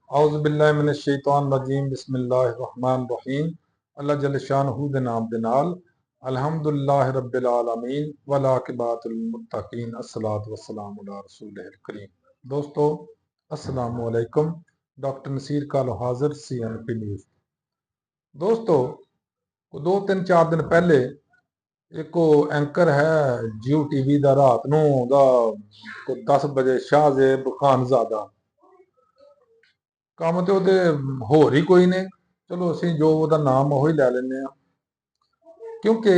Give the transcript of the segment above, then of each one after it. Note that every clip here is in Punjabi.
औज़ुबिल्लाहिमिनश्शैतानिर्रजीम बिस्मिल्लाहिर्रहमानिर्रहीम। अल्लाह जल्ल शानहू दे नाम दे नाल अल्हम्दुलिल्लाहि रब्बिल आलमीन वल आक़िबतुल मुत्तकीन अस्सलातु वस्सलामु अला रसूलिल करीम। दोस्तों अस्सलामु अलैकुम। डॉक्टर नसीर कालो हाजिर CNP न्यूज़। दोस्तों दो तीन चार दिन पहले एक एंकर है जियो टीवी का रात नूं 10 बजे शाहजेब खानजादा ਕੰਮ ਤੇ ਉਹਦੇ ਹੋਰ ਹੀ ਕੋਈ ਨੇ। ਚਲੋ ਅਸੀਂ ਜੋ ਉਹਦਾ ਨਾਮ ਉਹ ਹੀ ਲੈ ਲੈਂਦੇ ਆ, ਕਿਉਂਕਿ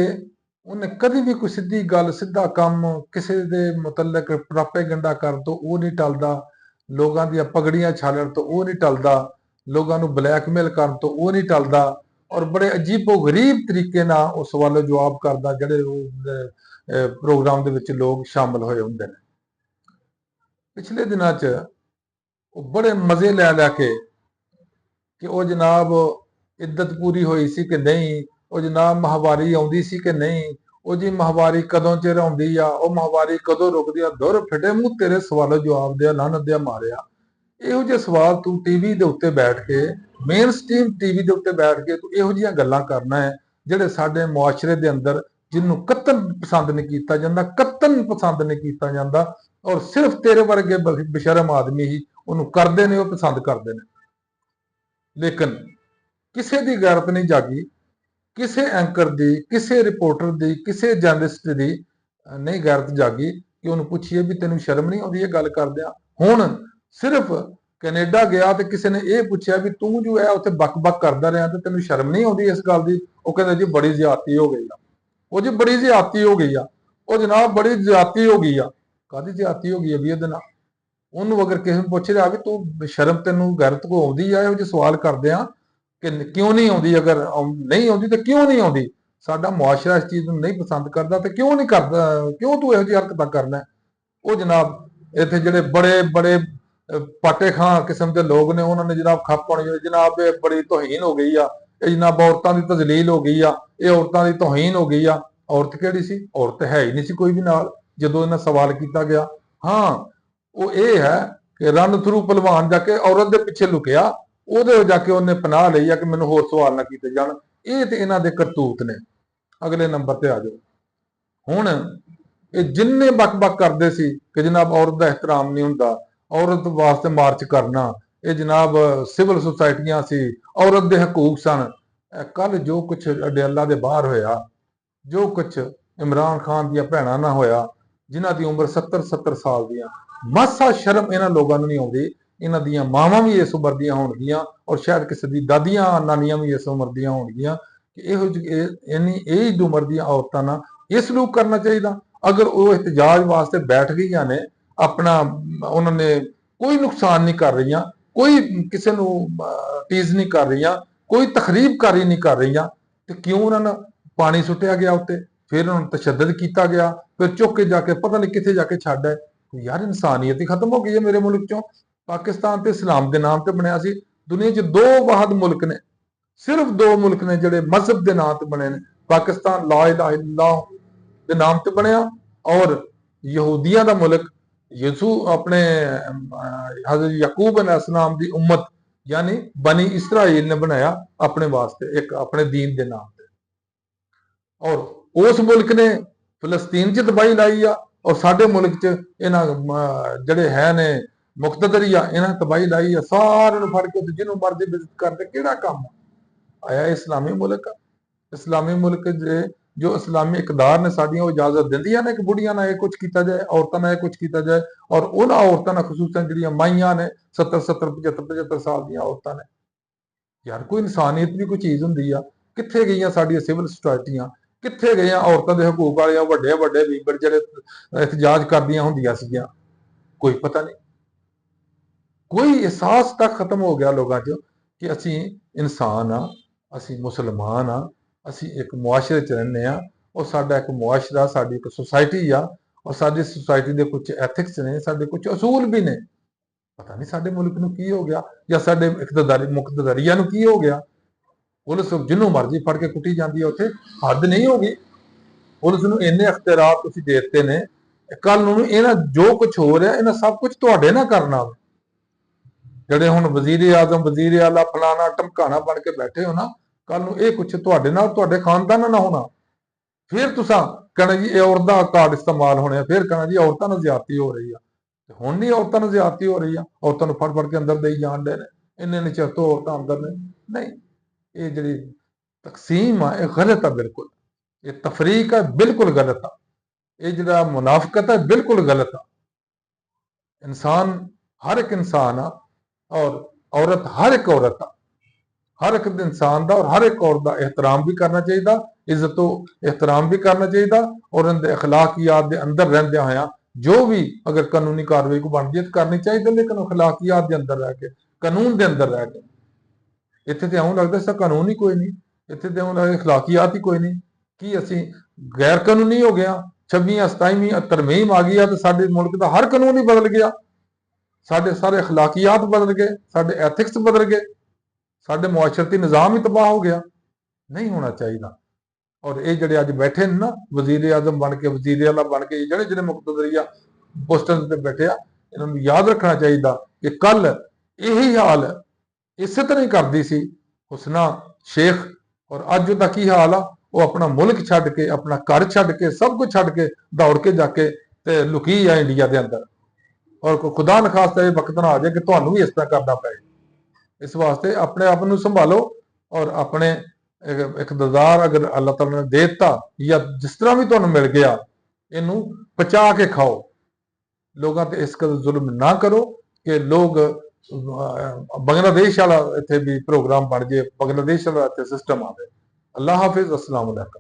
ਉਹਨੇ ਕਦੀ ਵੀ ਕੋਈ ਸਿੱਧੀ ਗੱਲ ਸਿੱਧਾ ਕੰਮ ਕਿਸੇ ਦੇ ਮੁਤਲਕ ਪ੍ਰਾਪੇਗੰਡਾ ਕਰਨ ਤੋਂ ਉਹ ਨਹੀਂ ਟਲਦਾ, ਲੋਕਾਂ ਦੀਆਂ ਪਗੜੀਆਂ ਛਾਲਣ ਤੋਂ ਉਹ ਨਹੀਂ ਟਲਦਾ, ਲੋਕਾਂ ਨੂੰ ਬਲੈਕਮੇਲ ਕਰਨ ਤੋਂ ਉਹ ਨਹੀਂ ਟਲਦਾ ਔਰ ਬੜੇ ਅਜੀਬੋ ਗਰੀਬ ਤਰੀਕੇ ਨਾਲ ਉਹ ਸਵਾਲੋ ਜਵਾਬ ਕਰਦਾ ਜਿਹੜੇ ਉਹ ਪ੍ਰੋਗਰਾਮ ਦੇ ਵਿੱਚ ਲੋਕ ਸ਼ਾਮਲ ਹੋਏ ਹੁੰਦੇ ਨੇ। ਪਿਛਲੇ ਦਿਨਾਂ 'ਚ ਉਹ ਬੜੇ ਮਜ਼ੇ ਲੈ ਲੈ ਕੇ ਕਿ ਉਹ ਜਨਾਬ ਇੱਜ਼ਤ ਪੂਰੀ ਹੋਈ ਸੀ ਕਿ ਨਹੀਂ, ਉਹ ਜਨਾਬ ਮਹਾਵਾਰੀ ਆਉਂਦੀ ਸੀ ਕਿ ਨਹੀਂ, ਉਹ ਜੀ ਮਹਾਵਾਰੀ ਕਦੋਂ ਚਿਰ ਆਉਂਦੀ ਆ, ਉਹ ਮਹਾਵਾਰੀ ਕਦੋਂ ਰੁਕਦੀ ਆ। ਦੁਰ ਫਿੱਟੇ ਮੂੰਹ ਤੇਰੇ ਸਵਾਲੋ ਜਵਾਬ ਦੇ ਲਾਨਤ ਦਿਆ ਮਾਰਿਆ। ਇਹੋ ਜਿਹੇ ਸਵਾਲ ਤੂੰ ਟੀਵੀ ਦੇ ਉੱਤੇ ਬੈਠ ਕੇ, ਮੇਨ ਸਟ੍ਰੀਮ ਟੀਵੀ ਦੇ ਉੱਤੇ ਬੈਠ ਕੇ ਤੂੰ ਇਹੋ ਜਿਹੀਆਂ ਗੱਲਾਂ ਕਰਨਾ ਹੈ ਜਿਹੜੇ ਸਾਡੇ ਮੁਆਸ਼ਰੇ ਦੇ ਅੰਦਰ ਜਿਹਨੂੰ ਕਤਲ ਪਸੰਦ ਨਹੀਂ ਕੀਤਾ ਜਾਂਦਾ, ਕਤਲ ਪਸੰਦ ਨਹੀਂ ਕੀਤਾ ਜਾਂਦਾ ਔਰ ਸਿਰਫ ਤੇਰੇ ਵਰਗੇ ਬੇਸ਼ਰਮ ਆਦਮੀ ਹੀ ਉਹਨੂੰ ਕਰਦੇ ਨੇ, ਉਹ ਪਸੰਦ ਕਰਦੇ ਨੇ। ਲੇਕਿਨ ਕਿਸੇ ਦੀ ਗੈਰਤ ਨਹੀਂ ਜਾਗੀ, ਕਿਸੇ ਐਂਕਰ ਦੀ, ਕਿਸੇ ਰਿਪੋਰਟਰ ਦੀ, ਕਿਸੇ ਜਰਨਲਿਸਟ ਦੀ ਨਹੀਂ ਗੈਰਤ ਜਾਗੀ ਕਿ ਉਹਨੂੰ ਪੁੱਛੀਏ ਵੀ ਤੈਨੂੰ ਸ਼ਰਮ ਨਹੀਂ ਆਉਂਦੀ ਇਹ ਗੱਲ ਕਰਦਿਆਂ। ਹੁਣ ਸਿਰਫ ਕੈਨੇਡਾ ਗਿਆ ਤੇ ਕਿਸੇ ਨੇ ਇਹ ਪੁੱਛਿਆ ਵੀ ਤੂੰ ਜੋ ਹੈ ਉੱਥੇ ਬਕ-ਬਕ ਕਰਦਾ ਰਿਹਾ ਤੇ ਤੈਨੂੰ ਸ਼ਰਮ ਨਹੀਂ ਆਉਂਦੀ ਇਸ ਗੱਲ ਦੀ? ਉਹ ਕਹਿੰਦਾ ਜੀ ਬੜੀ ਜ਼ਿਆਦਤੀ ਹੋ ਗਈ ਆ। ਉਹ ਜੀ ਬੜੀ ਜ਼ਿਆਦਤੀ ਹੋ ਗਈ ਆ। ਉਹ ਜਨਾਬ ਬੜੀ ਜ਼ਿਆਦਤੀ ਹੋ ਗਈ ਆ। ਕਾਹਦੀ ਜ਼ਿਆਦਤੀ ਹੋ ਗਈ ਹੈ ਵੀ ਇਹਦੇ ਨਾਲ? ਉਹਨੂੰ ਅਗਰ ਕਿਸੇ ਨੂੰ ਪੁੱਛ ਰਿਹਾ ਵੀ ਤੂੰ ਸ਼ਰਮ ਤੈਨੂੰ ਗੈਰਤ ਕੋ ਆਉਂਦੀ ਆ, ਇਹੋ ਜਿਹੇ ਸਵਾਲ ਕਰਦੇ ਆ ਕਿ ਕਿਉਂ ਨਹੀਂ ਆਉਂਦੀ? ਅਗਰ ਨਹੀਂ ਆਉਂਦੀ ਤਾਂ ਕਿਉਂ ਨਹੀਂ ਆਉਂਦੀ? ਸਾਡਾ ਮੁਆਸ਼ਰਾ ਇਸ ਚੀਜ਼ ਨੂੰ ਨਹੀਂ ਪਸੰਦ ਕਰਦਾ ਤੇ ਕਿਉਂ ਨਹੀਂ ਕਰਦਾ? ਕਿਉਂ ਤੂੰ ਇਹੋ ਜਿਹੀ ਹਰਕਤਾਂ ਕਰਨਾ? ਉਹ ਜਨਾਬ ਇੱਥੇ ਜਿਹੜੇ ਬੜੇ ਬੜੇ ਪਾਟੇ ਖਾਂ ਕਿਸਮ ਦੇ ਲੋਕ ਨੇ ਉਹਨਾਂ ਨੇ ਜਨਾਬ ਖੱਪ ਪਾਉਣੀ, ਜਨਾਬ ਇਹ ਬੜੀ ਤੋਹੀਨ ਹੋ ਗਈ ਆ, ਇਹ ਜਨਾਬ ਔਰਤਾਂ ਦੀ ਤਜ਼ਲੀਲ ਹੋ ਗਈ ਆ, ਇਹ ਔਰਤਾਂ ਦੀ ਤੋਹੀਨ ਹੋ ਗਈ ਆ। ਔਰਤ ਕਿਹੜੀ ਸੀ? ਔਰਤ ਹੈ ਹੀ ਨਹੀਂ ਸੀ ਕੋਈ ਵੀ ਨਾਲ ਜਦੋਂ ਇਹਨਾਂ ਸਵਾਲ ਕੀਤਾ ਗਿਆ। ਹਾਂ, ਉਹ ਇਹ ਹੈ ਕਿ ਰਨ ਥਰੂ ਪਹਿਲਵਾਨ ਜਾ ਕੇ ਔਰਤ ਦੇ ਪਿੱਛੇ ਲੁਕਿਆ, ਉਹਦੇ ਜਾ ਕੇ ਉਹਨੇ ਪਨਾਹ ਲਈ ਆ ਕਿ ਮੈਨੂੰ ਹੋਰ ਸਵਾਲ ਨਾ ਕੀਤੇ ਜਾਣ। ਇਹ ਤੇ ਇਹਨਾਂ ਦੇ ਕਰਤੂਤ ਨੇ। ਅਗਲੇ ਨੰਬਰ ਤੇ ਆ ਜਾਓ। ਹੁਣ ਇਹ ਜਿੰਨੇ ਬਕ-ਬਕ ਕਰਦੇ ਸੀ ਕਿ ਜਨਾਬ ਔਰਤ ਦਾ ਇਹਤਰਾਮ ਨਹੀਂ ਹੁੰਦਾ, ਔਰਤ ਵਾਸਤੇ ਮਾਰਚ ਕਰਨਾ, ਇਹ ਜਨਾਬ ਸਿਵਲ ਸੁਸਾਇਟੀਆਂ ਸੀ, ਔਰਤ ਦੇ ਹਕੂਕ ਸਨ। ਕੱਲ ਜੋ ਕੁਛ ਅਡਿਆਲਾ ਦੇ ਬਾਹਰ ਹੋਇਆ, ਜੋ ਕੁਛ ਇਮਰਾਨ ਖਾਨ ਦੀਆਂ ਭੈਣਾਂ ਨਾਲ ਹੋਇਆ, ਜਿਨ੍ਹਾਂ ਦੀ ਉਮਰ 70-70 ਸਾਲ ਦੀਆਂ, ਮਾਸਾ ਸ਼ਰਮ ਇਹਨਾਂ ਲੋਕਾਂ ਨੂੰ ਨਹੀਂ ਆਉਂਦੀ। ਇਹਨਾਂ ਦੀਆਂ ਮਾਵਾਂ ਵੀ ਇਸ ਉਮਰ ਦੀਆਂ ਹੋਣਗੀਆਂ ਔਰ ਸ਼ਾਇਦ ਕਿਸੇ ਦੀ ਦਾਦੀਆਂ ਨਾਨੀਆਂ ਵੀ ਇਸ ਉਮਰ ਦੀਆਂ ਹੋਣਗੀਆਂ ਕਿ ਇਹੋ ਜਿਹੀ ਇੰਨੀ ਏਜ ਉਮਰ ਦੀਆਂ ਔਰਤਾਂ ਨਾਲ ਇਹ ਸਲੂਕ ਕਰਨਾ ਚਾਹੀਦਾ। ਅਗਰ ਉਹ ਇhtਜਾਜ ਵਾਸਤੇ ਬੈਠ ਗਈਆਂ ਨੇ, ਆਪਣਾ ਉਹਨਾਂ ਨੇ ਕੋਈ ਨੁਕਸਾਨ ਨਹੀਂ ਕਰ ਰਹੀਆਂ, ਕੋਈ ਕਿਸੇ ਨੂੰ ਟੀਜ਼ ਨਹੀਂ ਕਰ ਰਹੀਆਂ, ਕੋਈ ਤਖਰੀਬਕਾਰੀ ਨਹੀਂ ਕਰ ਰਹੀਆਂ, ਤੇ ਕਿਉਂ ਉਹਨਾਂ ਨੂੰ ਪਾਣੀ ਸੁੱਟਿਆ ਗਿਆ ਉੱਤੇ, ਫਿਰ ਉਹਨਾਂ ਨੂੰ ਤਸ਼ੱਦਦ ਕੀਤਾ ਗਿਆ, ਫਿਰ ਚੁੱਕ ਕੇ ਜਾ ਕੇ ਪਤਾ ਨਹੀਂ ਕਿੱਥੇ ਜਾ ਕੇ ਛੱਡ ਆਏ? ਯਾਰ ਇਨਸਾਨੀਅਤ ਹੀ ਖਤਮ ਹੋ ਗਈ ਹੈ ਮੇਰੇ ਮੁਲਕ ਚੋਂ। ਪਾਕਿਸਤਾਨ ਤੇ ਇਸਲਾਮ ਦੇ ਨਾਮ ਤੇ ਬਣਿਆ ਸੀ। ਦੁਨੀਆ 'ਚ ਦੋ ਵਾਹਿਦ ਮੁਲਕ ਨੇ, ਸਿਰਫ ਦੋ ਮੁਲਕ ਨੇ ਜਿਹੜੇ ਮਜ਼ਹਬ ਦੇ ਨਾਮ ਤੇ ਬਣੇ ਨੇ। ਪਾਕਿਸਤਾਨ ਲਾ ਇਲਾਹਾ ਇल्लल्लाह ਦੇ ਨਾਮ ਤੇ ਬਣਿਆ ਔਰ ਯਹੂਦੀਆਂ ਦਾ ਮੁਲਕ ਯਿਸੂ ਆਪਣੇ ਹਜ਼ਰਤ ਯਾਕੂਬ अलैहिस्सलाम ਦੀ ਉਮਤ यानी बनी इसराइल ने बनाया अपने वास्ते एक अपने दीन के नाम पे। और उस मुल्क ने फिलिस्तीन च तबाही लाई आ और साडे मुल्क च इन्हां जड़े है ने मुक्तदरी आ इन्हां तबाही लाई आ। सारे फड़ के जिन्हों मर्जी विजिट करते किहड़ा काम आया? इस्लामी मुल्क, इस्लामी मुल्क जो इस्लामी इकदार ने साडियां वो इजाजत दिंदियां ने कि बुढ़ियां नाल कुछ किया जाए, औरतां नाल कुछ किया जाए। और उन्हां औरतां नाल खसूसन जिहड़ियां माइयां ने 70-70 75-75 साल दी औरतां ने, यार कोई इंसानियत भी कोई चीज हुंदी आ? कित्थे गईयां साडियां सिविल सोसाइटियां? कित्थे गईयां औरतां दे हकूक वालियां वड्डे वड्डे लीडर जिहड़े एहतजाज करदियां हुंदियां सीगियां? कोई पता नहीं। कोई एहसास तक खत्म हो गया लोगों च कि असी इंसान आ, असी मुसलमान आ, असी एक मुआशरे च रहने आ और साडा एक मुआशरा, साडी एक सोसाइटी आ और साडी सोसाइटी दे कुछ एथिक्स ने, साडे कुछ असूल भी ने। पता नहीं साडे मुल्क नूं की हो गया या साडे इकतदारी मुक्तदरिया नूं की हो गया? पुलिस जिन्हों मर्जी फड़ के कुटी जाती है, उत्थे हद नहीं होगी? पुलिस नूं इन्ने अख्तियारात तुसीं दे दित्ते ने, कल नूं इन्हां जो कुछ हो रहा इन्हां सब कुछ तुहाडे नाल करना। ਜਿਹੜੇ ਹੁਣ ਵਜ਼ੀਰ ਆਜ਼ਮ, ਵਜ਼ੀਰ ਆਲਾ, ਫਲਾਣਾ ਟਮਕਾਣਾ ਬਣ ਕੇ ਬੈਠੇ ਹੋ ਨਾ, ਕੱਲ ਨੂੰ ਇਹ ਕੁਛ ਤੁਹਾਡੇ ਨਾਲ, ਤੁਹਾਡੇ ਖਾਨਦਾਨ ਨਾਲ ਨਾ ਹੋਣਾ, ਫਿਰ ਤੁਸੀਂ ਕਹਿਣਾ ਜੀ ਇਹ ਔਰਤਾਂ ਦਾ ਕਾਰਡ ਇਸਤੇਮਾਲ ਹੋਣੇ ਆ, ਫਿਰ ਕਹਿਣਾ ਜੀ ਔਰਤਾਂ ਨਾਲ ਜ਼ਿਆਦਤੀ ਹੋ ਰਹੀ ਆ। ਤੇ ਹੁਣ ਨਹੀਂ ਔਰਤਾਂ ਨਾਲ ਜ਼ਿਆਦਤੀ ਹੋ ਰਹੀ ਆ, ਔਰਤਾਂ ਨੂੰ ਫੜ ਫੜ ਕੇ ਅੰਦਰ ਦੇਈ ਜਾਣ ਦੇ ਨੇ, ਇੰਨੇ ਚਿਰ ਤੋਂ ਔਰਤਾਂ ਅੰਦਰ ਨੇ। ਨਹੀਂ, ਇਹ ਜਿਹੜੀ ਤਕਸੀਮ ਆ ਇਹ ਗਲਤ ਆ, ਬਿਲਕੁਲ ਇਹ ਤਫਰੀਕ ਹੈ, ਬਿਲਕੁਲ ਗਲਤ ਆ। ਇਹ ਜਿਹੜਾ ਮੁਨਾਫਕਤ ਹੈ ਬਿਲਕੁਲ ਗਲਤ ਆ। ਇਨਸਾਨ ਹਰ ਇੱਕ ਇਨਸਾਨ ਆ, ਔਰ ਔਰਤ ਹਰ ਇੱਕ ਔਰਤ ਆ। ਹਰ ਇੱਕ ਇਨਸਾਨ ਦਾ ਔਰ ਹਰ ਇੱਕ ਔਰਤ ਦਾ ਇਹਤਰਾਮ ਵੀ ਕਰਨਾ ਚਾਹੀਦਾ, ਇੱਜ਼ਤੋ ਇਹਤਰਾਮ ਵੀ ਕਰਨਾ ਚਾਹੀਦਾ, ਔਰ ਇਹਦੇ ਅਖਲਾਕੀਆਤ ਦੇ ਅੰਦਰ ਰਹਿੰਦਿਆਂ ਹੋਇਆਂ ਜੋ ਵੀ ਅਗਰ ਕਾਨੂੰਨੀ ਕਾਰਵਾਈ ਕੋ ਬਣਦੀ ਹੈ ਕਰਨੀ ਚਾਹੀਦੀ, ਲੇਕਿਨ ਅਖਲਾਕੀਆਤ ਦੇ ਅੰਦਰ ਰਹਿ ਕੇ, ਕਾਨੂੰਨ ਦੇ ਅੰਦਰ ਰਹਿ ਕੇ। ਇੱਥੇ ਤੇ ਇਉਂ ਲੱਗਦਾ ਸਾ ਕਾਨੂੰਨ ਹੀ ਕੋਈ ਨਹੀਂ, ਇੱਥੇ ਤੇ ਇਉਂ ਲੱਗਦਾ ਅਖਲਾਕੀਆਤ ਹੀ ਕੋਈ ਨਹੀਂ। ਕੀ ਅਸੀਂ ਗੈਰ ਕਾਨੂੰਨੀ ਹੋ ਗਿਆ? 26ਵੀਂ 27ਵੀਂ ਤਰਮੀਮ ਆ ਗਈ ਆ ਤੇ ਸਾਡੇ ਮੁਲਕ ਦਾ ਹਰ ਕਾਨੂੰਨ ਹੀ ਬਦਲ ਗਿਆ, ਸਾਡੇ ਸਾਰੇ ਅਖਲਾਕੀਆਤ ਬਦਲ ਗਏ, ਸਾਡੇ ਐਥਿਕਸ ਬਦਲ ਗਏ, ਸਾਡੇ ਮੁਆਸ਼ਰਤੀ ਨਿਜ਼ਾਮ ਹੀ ਤਬਾਹ ਹੋ ਗਿਆ। ਨਹੀਂ ਹੋਣਾ ਚਾਹੀਦਾ। ਔਰ ਇਹ ਜਿਹੜੇ ਅੱਜ ਬੈਠੇ ਨੇ ਨਾ ਵਜ਼ੀਰ ਆਜ਼ਮ ਬਣ ਕੇ, ਵਜ਼ੀਰ ਆਲਾ ਬਣ ਕੇ, ਜਿਹੜੇ ਜਿਹੜੇ ਮੁਕਤਦਰੀਆ ਪੋਸਟਾਂ ਤੇ ਬੈਠੇ ਆ, ਇਹਨਾਂ ਨੂੰ ਯਾਦ ਰੱਖਣਾ ਚਾਹੀਦਾ ਕਿ ਕੱਲ ਇਹੀ ਹਾਲ ਇਸੇ ਤਰ੍ਹਾਂ ਹੀ ਕਰਦੀ ਸੀ ਹੁਸਨਾ ਸ਼ੇਖ, ਔਰ ਅੱਜ ਉਹਦਾ ਕੀ ਹਾਲ ਆ? ਉਹ ਆਪਣਾ ਮੁਲਕ ਛੱਡ ਕੇ, ਆਪਣਾ ਘਰ ਛੱਡ ਕੇ, ਸਭ ਕੁਝ ਛੱਡ ਕੇ ਦੌੜ ਕੇ ਜਾ ਕੇ ਤੇ ਲੁਕੀ ਆ ਇੰਡੀਆ ਦੇ ਅੰਦਰ। ਔਰ ਖੁਦਾ ਨਖਾਸਤਾ ਇਹ ਵਕਤ ਨਾ ਆ ਜਾਏ ਕਿ ਤੁਹਾਨੂੰ ਵੀ ਇਸ ਤਰ੍ਹਾਂ ਕਰਨਾ ਪਏ। ਇਸ ਵਾਸਤੇ ਆਪਣੇ ਆਪ ਨੂੰ ਸੰਭਾਲੋ, ਔਰ ਆਪਣੇ ਇਕਤਦਾਰ ਅਗਰ ਅੱਲਾਹ ਤਾਲਾ ਨੇ ਦੇ ਦਿੱਤਾ ਜਾਂ ਜਿਸ ਤਰ੍ਹਾਂ ਵੀ ਤੁਹਾਨੂੰ ਮਿਲ ਗਿਆ, ਇਹਨੂੰ ਪਚਾ ਕੇ ਖਾਓ। ਲੋਕਾਂ ਤੇ ਇਸ ਕਦਰ ਜ਼ੁਲਮ ਨਾ ਕਰੋ ਕਿ ਲੋਕ ਬੰਗਲਾਦੇਸ਼ ਵਾਲਾ ਇੱਥੇ ਵੀ ਪ੍ਰੋਗਰਾਮ ਬਣ ਜੇ, ਬੰਗਲਾਦੇਸ਼ ਵਾਲਾ ਇੱਥੇ ਸਿਸਟਮ ਆਵੇ। ਅੱਲਾਹ ਹਾਫਿਜ਼, अस्सलाम वालेकुम।